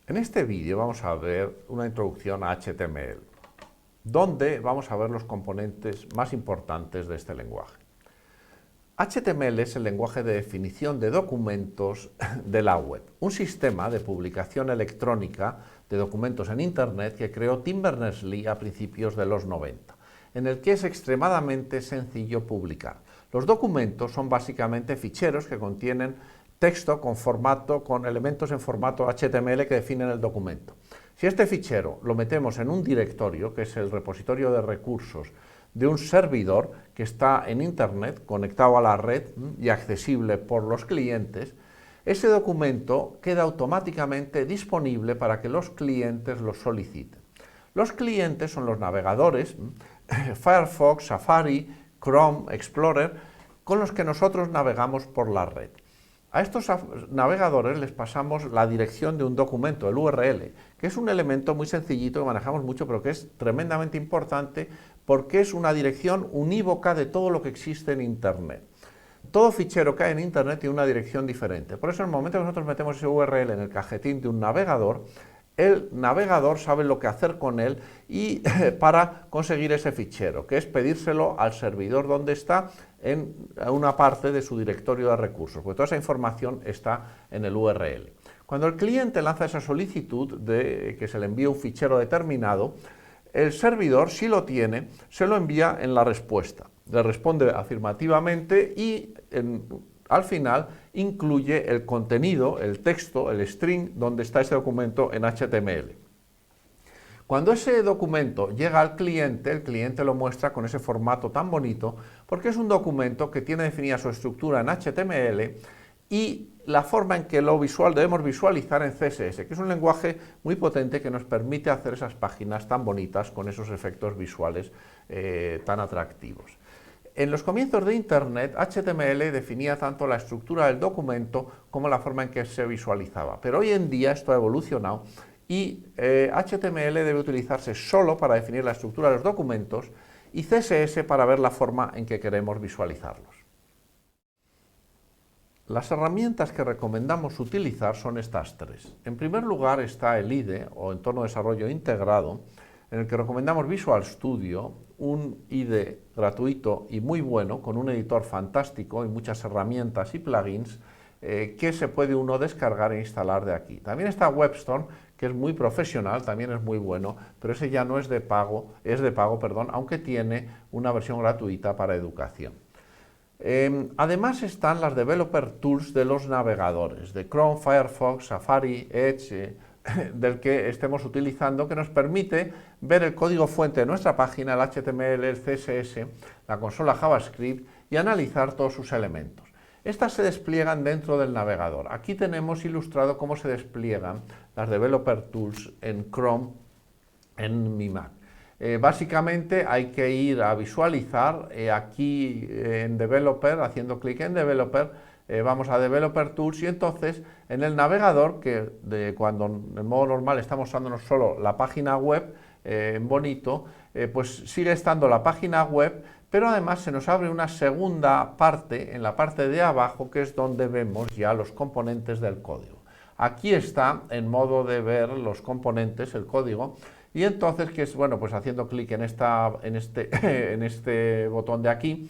En este vídeo vamos a ver una introducción a HTML, donde vamos a ver los componentes más importantes de este lenguaje. HTML es el lenguaje de definición de documentos de la web, un sistema de publicación electrónica de documentos en Internet que creó Tim Berners-Lee a principios de los 90, en el que es extremadamente sencillo publicar. Los documentos son básicamente ficheros que contienen texto con elementos en formato HTML que definen el documento. Si este fichero lo metemos en un directorio, que es el repositorio de recursos de un servidor que está en Internet, conectado a la red y accesible por los clientes, ese documento queda automáticamente disponible para que los clientes lo soliciten. Los clientes son los navegadores, Firefox, Safari, Chrome, Explorer, con los que nosotros navegamos por la red. A estos navegadores les pasamos la dirección de un documento, el URL, que es un elemento muy sencillito que manejamos mucho, pero que es tremendamente importante porque es una dirección unívoca de todo lo que existe en Internet. Todo fichero que hay en Internet tiene una dirección diferente. Por eso, en el momento que nosotros metemos ese URL en el cajetín de un navegador, el navegador sabe lo que hacer con él y para conseguir ese fichero, que es pedírselo al servidor donde está en una parte de su directorio de recursos, porque toda esa información está en el URL. Cuando el cliente lanza esa solicitud de que se le envíe un fichero determinado, el servidor, si lo tiene, se lo envía en la respuesta. Le responde afirmativamente y al final incluye el contenido, el texto, el string, donde está ese documento en HTML. Cuando ese documento llega al cliente, el cliente lo muestra con ese formato tan bonito, porque es un documento que tiene definida su estructura en HTML y la forma en que lo debemos visualizar en CSS, que es un lenguaje muy potente que nos permite hacer esas páginas tan bonitas con esos efectos visuales tan atractivos. En los comienzos de Internet, HTML definía tanto la estructura del documento como la forma en que se visualizaba. Pero hoy en día esto ha evolucionado y HTML debe utilizarse solo para definir la estructura de los documentos y CSS para ver la forma en que queremos visualizarlos. Las herramientas que recomendamos utilizar son estas tres. En primer lugar está el IDE, o Entorno de Desarrollo Integrado, en el que recomendamos Visual Studio, un IDE gratuito y muy bueno, con un editor fantástico y muchas herramientas y plugins que se puede uno descargar e instalar de aquí. También está WebStorm, que es muy profesional, también es muy bueno, pero ese ya no es de pago, aunque tiene una versión gratuita para educación. Además están las Developer Tools de los navegadores, de Chrome, Firefox, Safari, Edge, del que estemos utilizando, que nos permite ver el código fuente de nuestra página, el HTML, el CSS, la consola JavaScript y analizar todos sus elementos. Estas se despliegan dentro del navegador. Aquí tenemos ilustrado cómo se despliegan las Developer Tools en Chrome en mi Mac. Básicamente hay que ir a visualizar, aquí en Developer, haciendo clic en Developer, vamos a Developer Tools y entonces en el navegador, cuando en modo normal estamos usándonos solo la página web, bonito, pues sigue estando la página web, pero además se nos abre una segunda parte, en la parte de abajo, que es donde vemos ya los componentes del código. Aquí está en modo de ver los componentes, el código, y entonces, que es bueno, pues haciendo clic en este botón de aquí,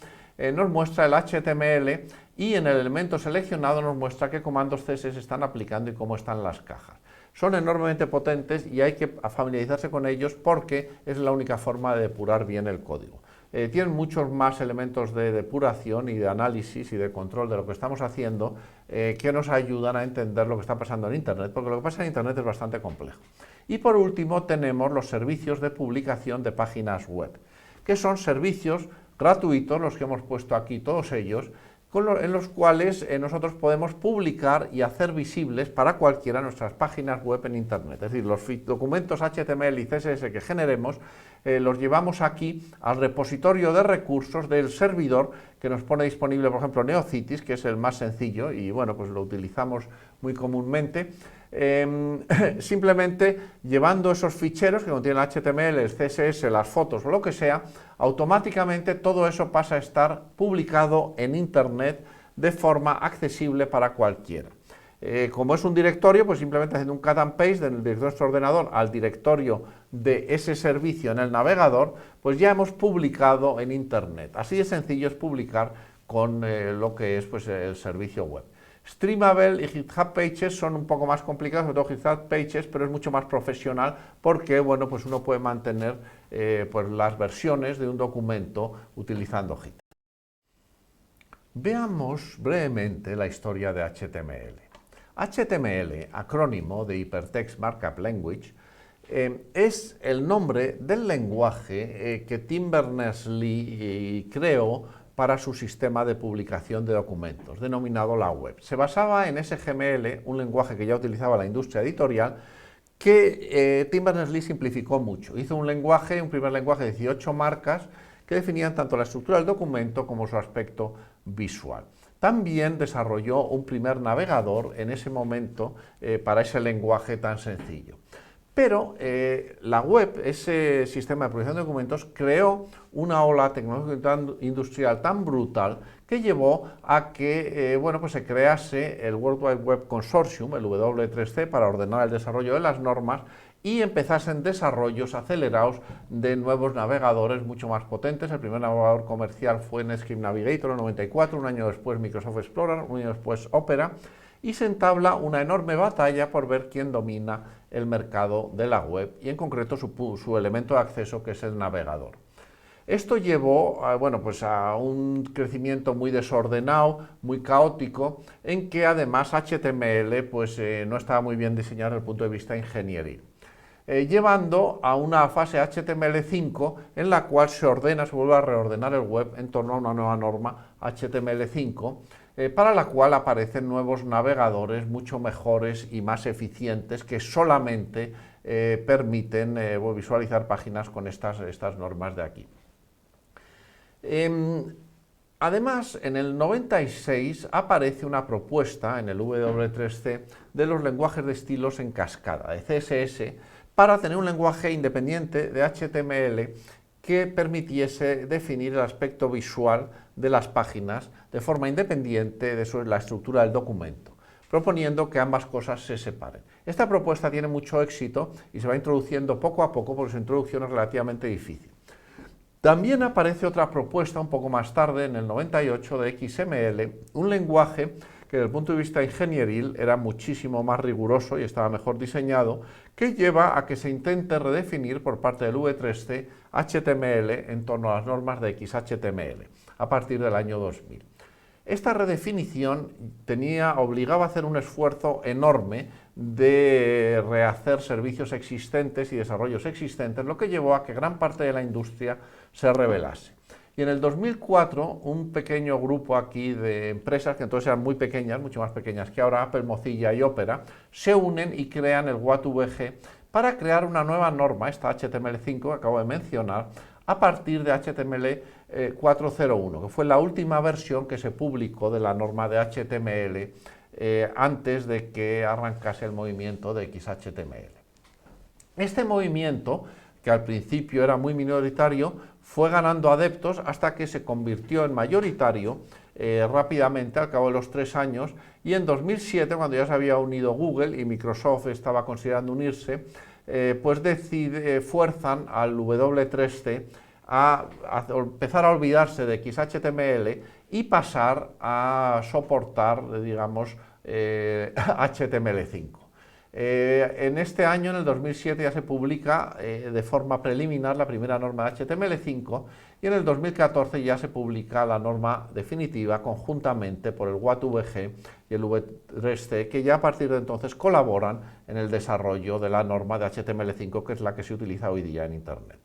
nos muestra el HTML y en el elemento seleccionado nos muestra qué comandos CSS se están aplicando y cómo están las cajas. Son enormemente potentes y hay que familiarizarse con ellos porque es la única forma de depurar bien el código. Tienen muchos más elementos de depuración y de análisis y de control de lo que estamos haciendo que nos ayudan a entender lo que está pasando en Internet, porque lo que pasa en Internet es bastante complejo. Y por último tenemos los servicios de publicación de páginas web, que son servicios gratuitos, los que hemos puesto aquí todos ellos, en los cuales nosotros podemos publicar y hacer visibles para cualquiera nuestras páginas web en Internet. Es decir, los documentos HTML y CSS que generemos los llevamos aquí al repositorio de recursos del servidor que nos pone disponible, por ejemplo, Neocities, que es el más sencillo y bueno, pues lo utilizamos muy comúnmente. Simplemente llevando esos ficheros que contienen HTML, el CSS, las fotos o lo que sea, automáticamente todo eso pasa a estar publicado en Internet de forma accesible para cualquiera. Como es un directorio, pues simplemente haciendo un cut and paste del directorio de nuestro ordenador al directorio de ese servicio en el navegador, pues ya hemos publicado en Internet. Así de sencillo es publicar con lo que es pues, el servicio web. Streamable y GitHub Pages son un poco más complicados, sobre todo GitHub Pages, pero es mucho más profesional porque bueno, pues uno puede mantener pues las versiones de un documento utilizando Git. Veamos brevemente la historia de HTML. HTML, acrónimo de Hypertext Markup Language, es el nombre del lenguaje que Tim Berners-Lee creó para su sistema de publicación de documentos, denominado la web. Se basaba en SGML, un lenguaje que ya utilizaba la industria editorial, que Tim Berners-Lee simplificó mucho. Hizo un primer lenguaje de 18 marcas que definían tanto la estructura del documento como su aspecto visual. También desarrolló un primer navegador en ese momento para ese lenguaje tan sencillo. Pero la web, ese sistema de publicación de documentos, creó una ola tecnológica industrial tan brutal que llevó a que bueno, pues se crease el World Wide Web Consortium, el W3C, para ordenar el desarrollo de las normas y empezasen desarrollos acelerados de nuevos navegadores mucho más potentes. El primer navegador comercial fue Netscape Navigator en 94, un año después Microsoft Explorer, un año después Opera, y se entabla una enorme batalla por ver quién domina el mercado de la web y en concreto su elemento de acceso, que es el navegador. Esto llevó bueno, pues a un crecimiento muy desordenado, muy caótico, en que además HTML pues, no estaba muy bien diseñado desde el punto de vista ingenieril. Llevando a una fase HTML5 en la cual se vuelve a reordenar el web en torno a una nueva norma HTML5, para la cual aparecen nuevos navegadores mucho mejores y más eficientes que solamente permiten visualizar páginas con estas normas de aquí. Además, en el 96 aparece una propuesta en el W3C de los lenguajes de estilos en cascada, de CSS, para tener un lenguaje independiente de HTML que permitiese definir el aspecto visual de las páginas de forma independiente de la estructura del documento, proponiendo que ambas cosas se separen. Esta propuesta tiene mucho éxito y se va introduciendo poco a poco porque su introducción es relativamente difícil. También aparece otra propuesta un poco más tarde, en el 98, de XML, un lenguaje que desde el punto de vista ingenieril era muchísimo más riguroso y estaba mejor diseñado, que lleva a que se intente redefinir por parte del V3C HTML en torno a las normas de XHTML a partir del año 2000. Esta redefinición obligaba a hacer un esfuerzo enorme de rehacer servicios existentes y desarrollos existentes, lo que llevó a que gran parte de la industria se rebelase. Y en el 2004, un pequeño grupo aquí de empresas, que entonces eran muy pequeñas, mucho más pequeñas que ahora, Apple, Mozilla y Opera, se unen y crean el WCAG para crear una nueva norma, esta HTML5 que acabo de mencionar, a partir de HTML 4.0.1, que fue la última versión que se publicó de la norma de HTML antes de que arrancase el movimiento de XHTML. Este movimiento, que al principio era muy minoritario, fue ganando adeptos hasta que se convirtió en mayoritario rápidamente al cabo de los 3 años, y en 2007, cuando ya se había unido Google y Microsoft estaba considerando unirse, pues fuerzan al W3C a empezar a olvidarse de XHTML y pasar a soportar, digamos, HTML5. En este año, en el 2007, ya se publica de forma preliminar la primera norma de HTML5 y en el 2014 ya se publica la norma definitiva conjuntamente por el WCAG y el W3C, que ya a partir de entonces colaboran en el desarrollo de la norma de HTML5, que es la que se utiliza hoy día en Internet.